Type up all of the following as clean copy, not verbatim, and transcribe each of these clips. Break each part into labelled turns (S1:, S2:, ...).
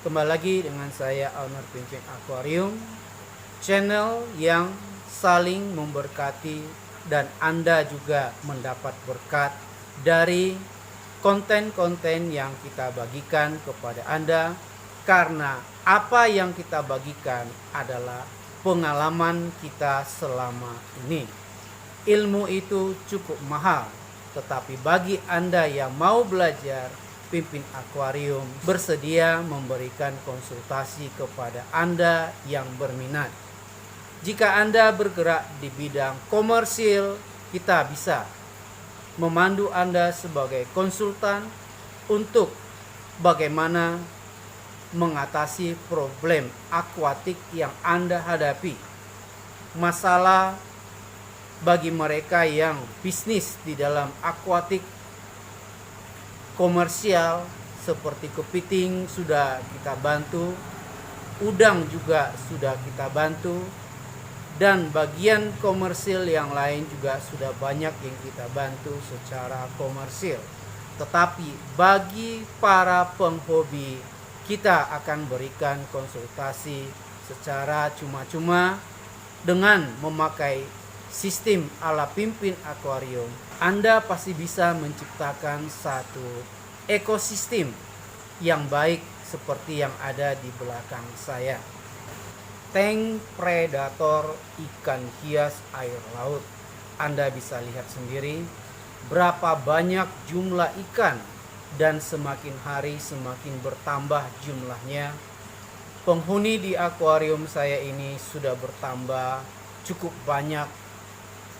S1: Kembali lagi dengan saya owner Pimpin Aquarium, channel yang saling memberkati dan Anda juga mendapat berkat dari konten-konten yang kita bagikan kepada Anda, karena apa yang kita bagikan adalah pengalaman kita selama ini. Ilmu itu cukup mahal, tetapi bagi Anda yang mau belajar, Pimpin Aquarium bersedia memberikan konsultasi kepada Anda yang berminat. Jika Anda bergerak di bidang komersil, kita bisa memandu Anda sebagai konsultan untuk bagaimana mengatasi problem akuatik yang Anda hadapi. Masalah bagi mereka yang bisnis di dalam akuatik komersial seperti kepiting sudah kita bantu, udang juga sudah kita bantu, dan bagian komersil yang lain juga sudah banyak yang kita bantu secara komersil. Tetapi bagi para penghobi, kita akan berikan konsultasi secara cuma-cuma dengan memakai sistem ala Pimpin Aquarium. Anda pasti bisa menciptakan satu ekosistem yang baik seperti yang ada di belakang saya. Tank predator ikan hias air laut. Anda bisa lihat sendiri berapa banyak jumlah ikan, dan semakin hari semakin bertambah jumlahnya. Penghuni di akuarium saya ini sudah bertambah cukup banyak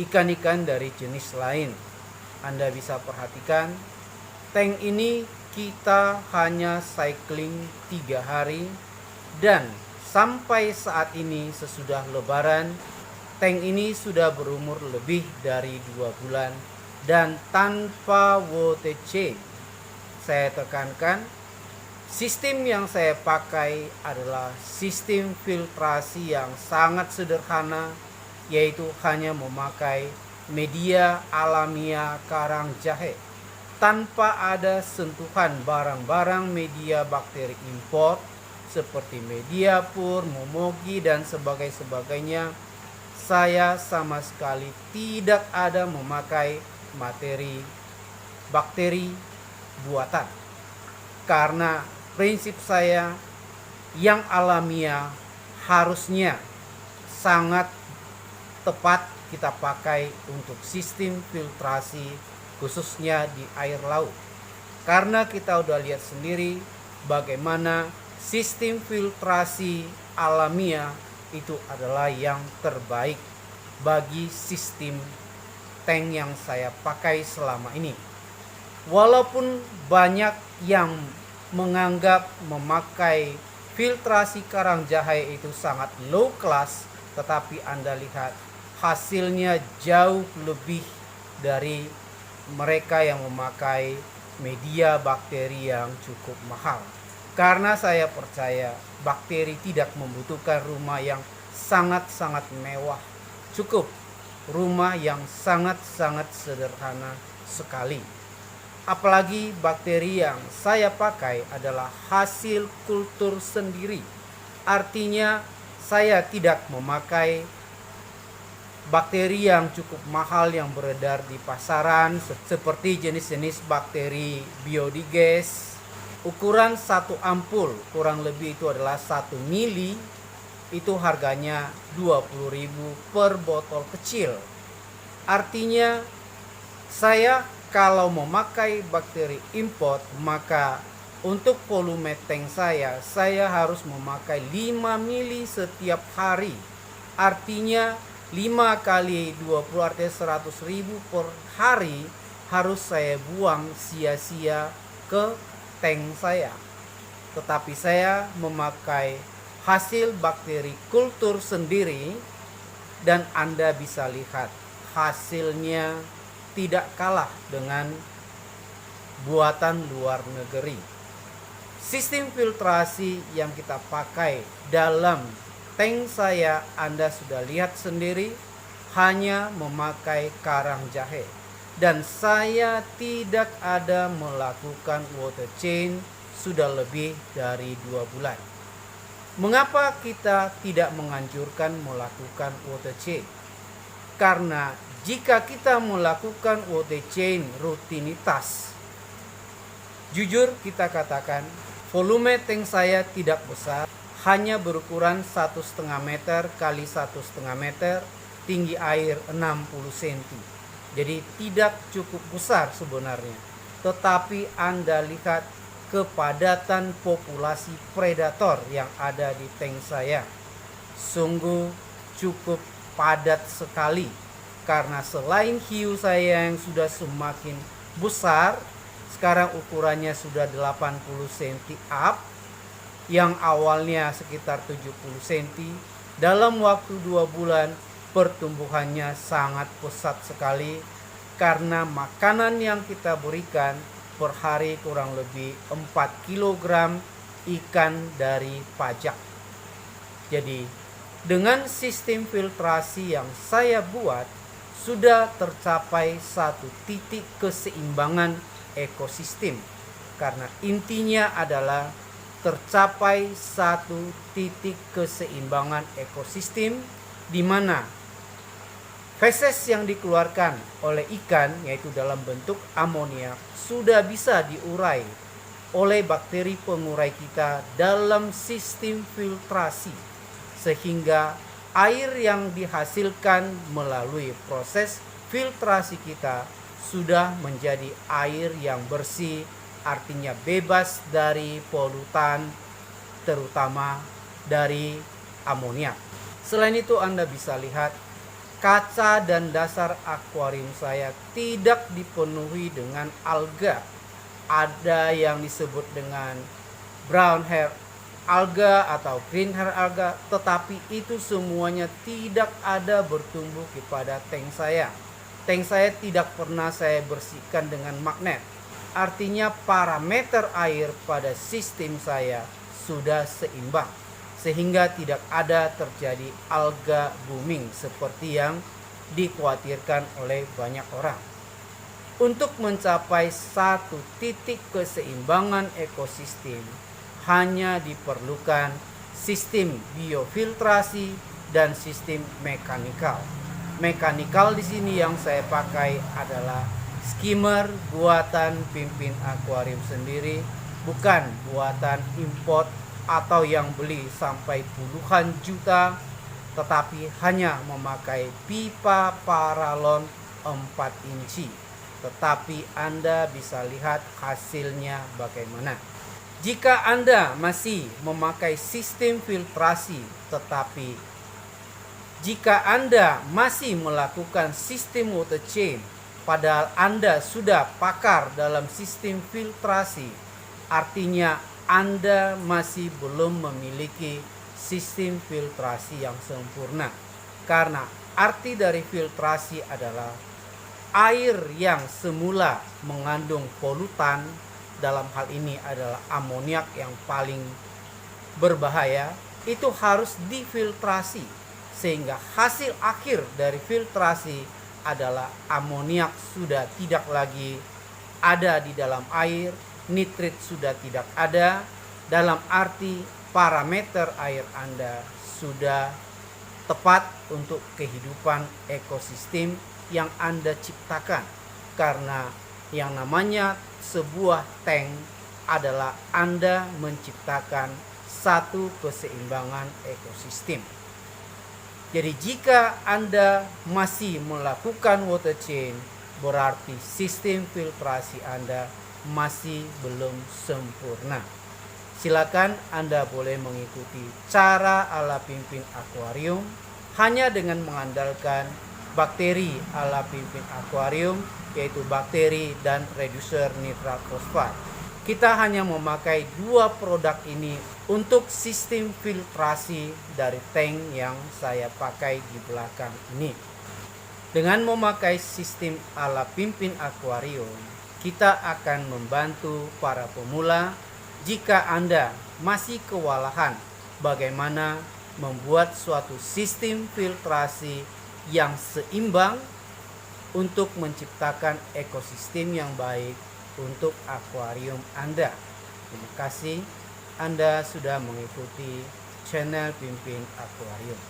S1: ikan-ikan dari jenis lain. Anda bisa perhatikan, tank ini kita hanya cycling 3 hari, dan sampai saat ini sesudah lebaran, tank ini sudah berumur lebih dari 2 bulan dan tanpa water change. Saya tekankan, sistem yang saya pakai adalah sistem filtrasi yang sangat sederhana, yaitu hanya memakai media alamiah karang jahe tanpa ada sentuhan barang-barang media bakteri impor seperti media pur, momogi, dan sebagainya. Saya sama sekali tidak ada memakai materi bakteri buatan, karena prinsip saya yang alamiah harusnya sangat tepat kita pakai untuk sistem filtrasi, khususnya di air laut. Karena kita udah lihat sendiri bagaimana sistem filtrasi alamiah itu adalah yang terbaik bagi sistem tank yang saya pakai selama ini. Walaupun banyak yang menganggap memakai filtrasi karang jahe itu sangat low class, tetapi Anda lihat hasilnya jauh lebih dari mereka yang memakai media bakteri yang cukup mahal. Karena saya percaya bakteri tidak membutuhkan rumah yang sangat-sangat mewah. Cukup rumah yang sangat-sangat sederhana sekali. Apalagi bakteri yang saya pakai adalah hasil kultur sendiri. Artinya saya tidak memakai bakteri yang cukup mahal yang beredar di pasaran seperti jenis-jenis bakteri biodiges. Ukuran satu ampul kurang lebih itu adalah 1 mili, itu harganya 20.000 per botol kecil. Artinya saya kalau memakai bakteri import, maka untuk volume tank saya harus memakai 5 mili setiap hari. Artinya 5 kali 20 artinya 100.000 per hari harus saya buang sia-sia ke tank saya. Tetapi saya memakai hasil bakteri kultur sendiri, dan Anda bisa lihat hasilnya tidak kalah dengan buatan luar negeri. Sistem filtrasi yang kita pakai dalam tank saya Anda sudah lihat sendiri, hanya memakai karang jahe, dan saya tidak ada melakukan water change sudah lebih dari 2 bulan. Mengapa kita tidak menganjurkan melakukan water change? Karena jika kita melakukan water change rutinitas, jujur kita katakan, volume tank saya tidak besar, hanya berukuran 1,5 meter kali 1,5 meter, tinggi air 60 cm. Jadi tidak cukup besar sebenarnya. Tetapi Anda lihat kepadatan populasi predator yang ada di tank saya. Sungguh cukup padat sekali. Karena selain hiu saya yang sudah semakin besar, sekarang ukurannya sudah 80 cm up, yang awalnya sekitar 70 cm, dalam waktu 2 bulan pertumbuhannya sangat pesat sekali karena makanan yang kita berikan per hari kurang lebih 4 kg ikan dari pajak. Jadi dengan sistem filtrasi yang saya buat sudah tercapai satu titik keseimbangan ekosistem, karena intinya adalah tercapai satu titik keseimbangan ekosistem di mana feses yang dikeluarkan oleh ikan, yaitu dalam bentuk amonia, sudah bisa diurai oleh bakteri pengurai kita dalam sistem filtrasi, sehingga air yang dihasilkan melalui proses filtrasi kita sudah menjadi air yang bersih, artinya bebas dari polutan, terutama dari amonia. Selain itu Anda bisa lihat kaca dan dasar akuarium saya tidak dipenuhi dengan alga. Ada yang disebut dengan brown hair alga atau green hair alga, tetapi itu semuanya tidak ada bertumbuh kepada tank saya. Tank saya tidak pernah saya bersihkan dengan magnet. Artinya parameter air pada sistem saya sudah seimbang, sehingga tidak ada terjadi alga booming seperti yang dikhawatirkan oleh banyak orang. Untuk mencapai satu titik keseimbangan ekosistem hanya diperlukan sistem biofiltrasi dan sistem mekanikal. Mekanikal di sini yang saya pakai adalah skimmer buatan Pimpin Akuarium sendiri, bukan buatan import atau yang beli sampai puluhan juta, tetapi hanya memakai pipa paralon 4 inci. Tetapi Anda bisa lihat hasilnya bagaimana. Jika Anda masih memakai sistem filtrasi, tetapi jika Anda masih melakukan sistem water change, padahal Anda sudah pakar dalam sistem filtrasi, artinya Anda masih belum memiliki sistem filtrasi yang sempurna. Karena arti dari filtrasi adalah air yang semula mengandung polutan, dalam hal ini adalah amoniak yang paling berbahaya, itu harus difiltrasi. Sehingga hasil akhir dari filtrasi adalah amoniak sudah tidak lagi ada di dalam air, nitrit sudah tidak ada, dalam arti parameter air Anda sudah tepat untuk kehidupan ekosistem yang Anda ciptakan. Karena yang namanya sebuah tank adalah Anda menciptakan satu keseimbangan ekosistem. Jadi jika Anda masih melakukan water change, berarti sistem filtrasi Anda masih belum sempurna. Silakan Anda boleh mengikuti cara ala Pimpin Akuarium hanya dengan mengandalkan bakteri ala Pimpin Akuarium, yaitu bakteri dan reducer nitrat fosfat. Kita hanya memakai 2 produk ini untuk sistem filtrasi dari tank yang saya pakai di belakang ini. Dengan memakai sistem ala Pimpin Akuarium, kita akan membantu para pemula jika Anda masih kewalahan bagaimana membuat suatu sistem filtrasi yang seimbang untuk menciptakan ekosistem yang baik untuk akuarium Anda. Terima kasih Anda sudah mengikuti channel Pimpin Akuarium.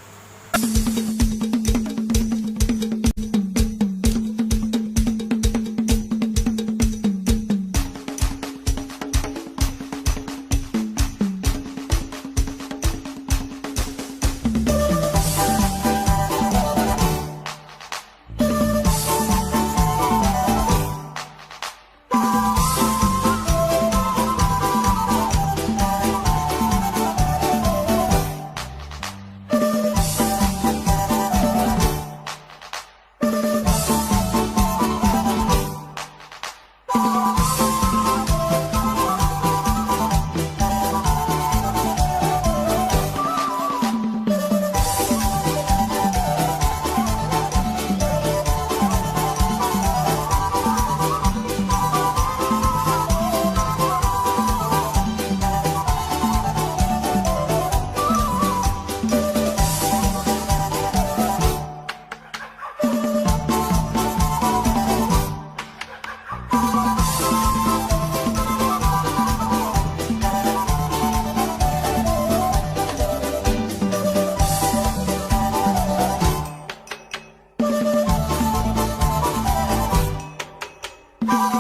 S2: you